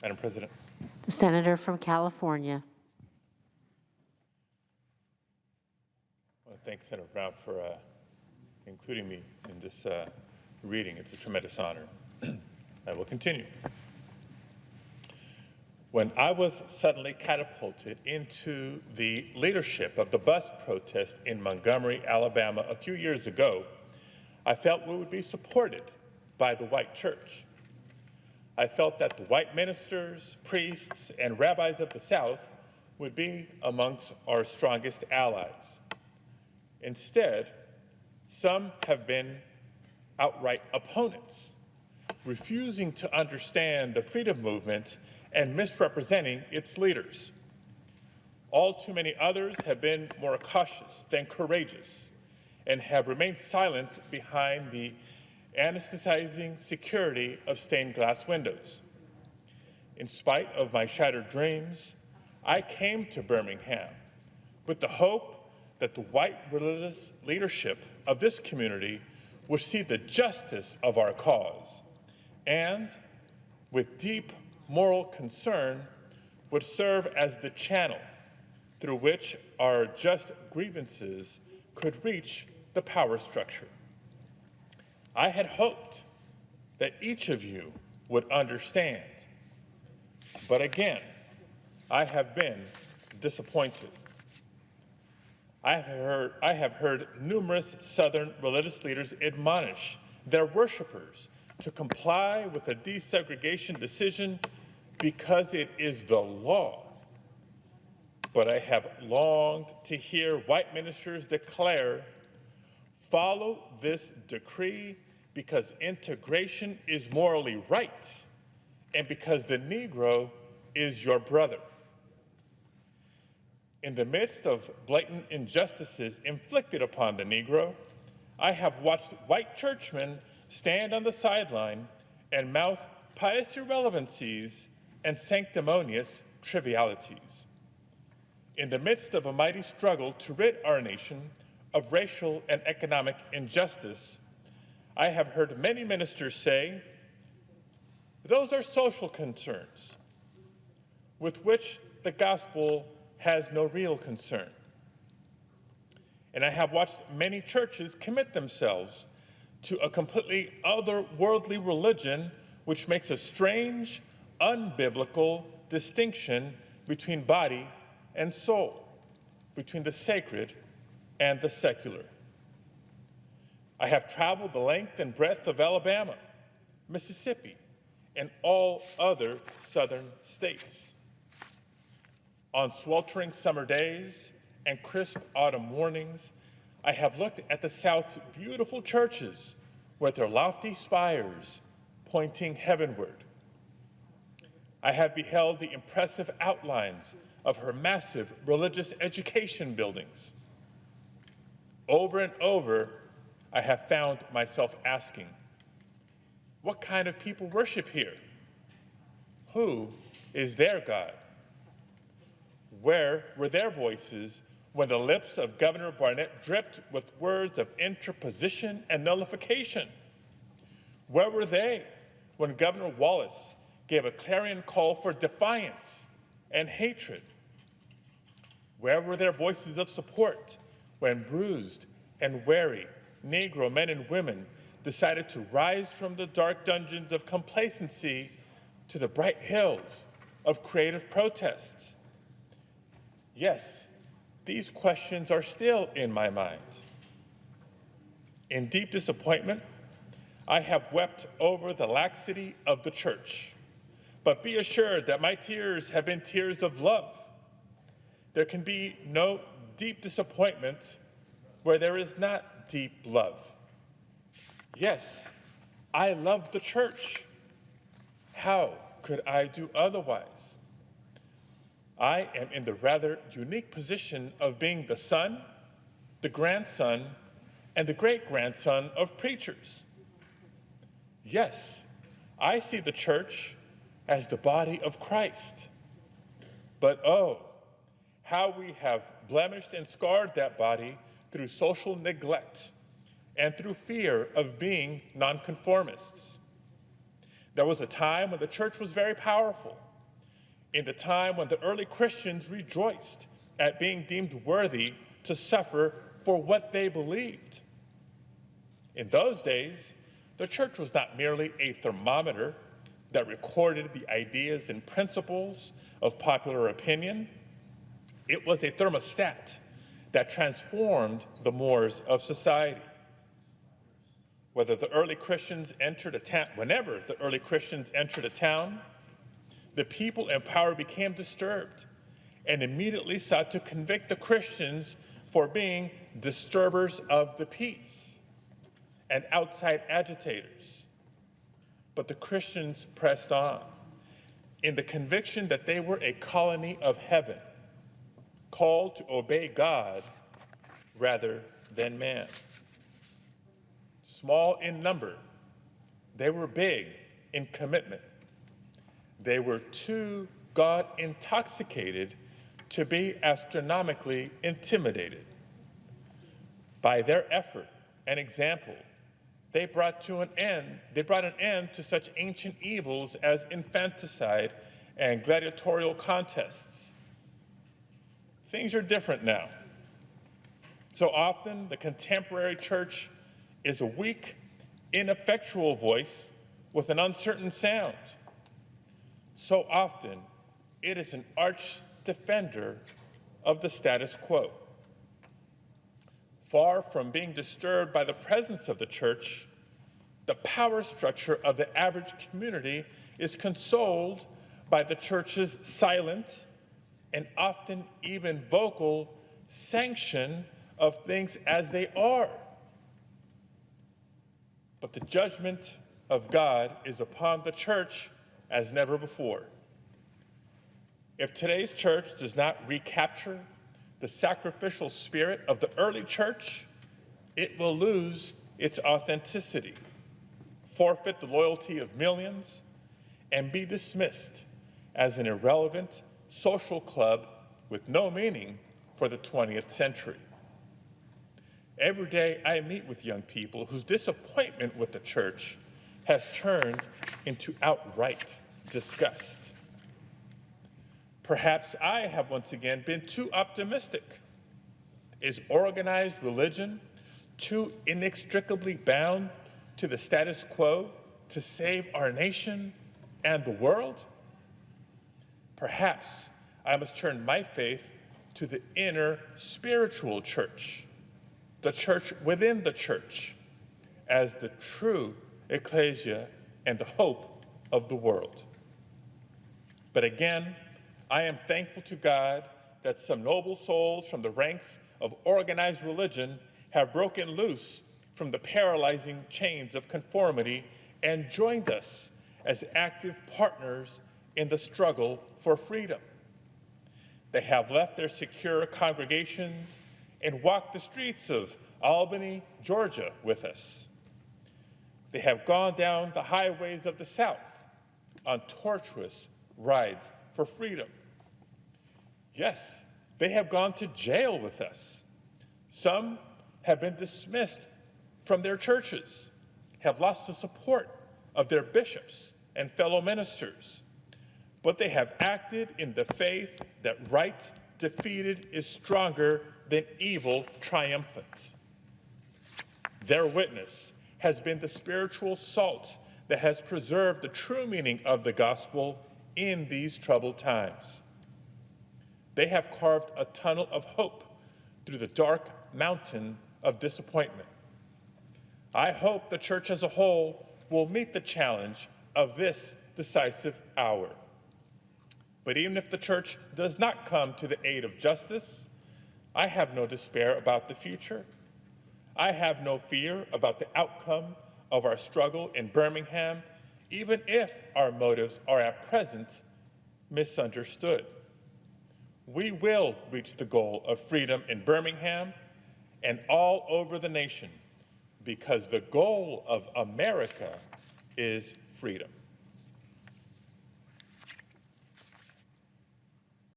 Madam President. The senator from California. I want to thank Senator Brown for including me in this reading. It's a tremendous honor. I will continue. When I was suddenly catapulted into the leadership of the bus protest in Montgomery, Alabama a few years ago, I felt we would be supported by the white church. I felt that the white ministers, priests, and rabbis of the South would be amongst our strongest allies. Instead, some have been outright opponents, refusing to understand the freedom movement and misrepresenting its leaders. All too many others have been more cautious than courageous and have remained silent behind the anesthetizing security of stained glass windows. In spite of my shattered dreams, I came to Birmingham with the hope that the white religious leadership of this community would see the justice of our cause and, with deep moral concern, would serve as the channel through which our just grievances could reach the power structure. I had hoped that each of you would understand, but again, I have been disappointed. I have heard numerous Southern religious leaders admonish their worshipers to comply with a desegregation decision because it is the law. But I have longed to hear white ministers declare, follow this decree because integration is morally right and because the Negro is your brother. In the midst of blatant injustices inflicted upon the Negro, I have watched white churchmen stand on the sideline and mouth pious irrelevancies and sanctimonious trivialities. In the midst of a mighty struggle to rid our nation of racial and economic injustice, I have heard many ministers say, those are social concerns with which the gospel has no real concern. And I have watched many churches commit themselves to a completely otherworldly religion which makes a strange, unbiblical distinction between body and soul, between the sacred and the secular. I have traveled the length and breadth of Alabama, Mississippi, and all other southern states. On sweltering summer days and crisp autumn mornings, I have looked at the South's beautiful churches with their lofty spires pointing heavenward. I have beheld the impressive outlines of her massive religious education buildings. Over and over, I have found myself asking, what kind of people worship here? Who is their God? Where were their voices when the lips of Governor Barnett dripped with words of interposition and nullification? Where were they when Governor Wallace gave a clarion call for defiance and hatred? Where were their voices of support when bruised and weary Negro men and women decided to rise from the dark dungeons of complacency to the bright hills of creative protests? Yes, these questions are still in my mind. In deep disappointment, I have wept over the laxity of the church, but be assured that my tears have been tears of love. There can be no deep disappointment where there is not deep love. Yes, I love the church. How could I do otherwise? I am in the rather unique position of being the son, the grandson, and the great-grandson of preachers. Yes, I see the church as the body of Christ. But oh, how we have blemished and scarred that body through social neglect and through fear of being nonconformists. There was a time when the church was very powerful in the time when the early Christians rejoiced at being deemed worthy to suffer for what they believed. In those days, the church was not merely a thermometer that recorded the ideas and principles of popular opinion. It was a thermostat that transformed the mores of society. Whenever the early Christians entered a town, the people in power became disturbed and immediately sought to convict the Christians for being disturbers of the peace and outside agitators. But the Christians pressed on in the conviction that they were a colony of heaven, called to obey God rather than man. Small in number, they were big in commitment. They were too God-intoxicated to be astronomically intimidated. By their effort and example, they brought an end to such ancient evils as infanticide and gladiatorial contests. Things are different now. So often, the contemporary church is a weak, ineffectual voice with an uncertain sound. So often, it is an arch defender of the status quo. Far from being disturbed by the presence of the church, the power structure of the average community is consoled by the church's silent and often even vocal sanction of things as they are. But the judgment of God is upon the church as never before. If today's church does not recapture the sacrificial spirit of the early church, it will lose its authenticity, forfeit the loyalty of millions, and be dismissed as an irrelevant social club with no meaning for the 20th century. Every day I meet with young people whose disappointment with the church has turned into outright disgust. Perhaps I have once again been too optimistic. Is organized religion too inextricably bound to the status quo to save our nation and the world? Perhaps I must turn my faith to the inner spiritual church, the church within the church, as the true ecclesia and the hope of the world. But again, I am thankful to God that some noble souls from the ranks of organized religion have broken loose from the paralyzing chains of conformity and joined us as active partners in the struggle for freedom. They have left their secure congregations and walked the streets of Albany, Georgia with us. They have gone down the highways of the South on tortuous rides for freedom. Yes, they have gone to jail with us. Some have been dismissed from their churches, have lost the support of their bishops and fellow ministers. But they have acted in the faith that right defeated is stronger than evil triumphant. Their witness has been the spiritual salt that has preserved the true meaning of the gospel in these troubled times. They have carved a tunnel of hope through the dark mountain of disappointment. I hope the church as a whole will meet the challenge of this decisive hour. But even if the church does not come to the aid of justice, I have no despair about the future. I have no fear about the outcome of our struggle in Birmingham, even if our motives are at present misunderstood. We will reach the goal of freedom in Birmingham and all over the nation, because the goal of America is freedom.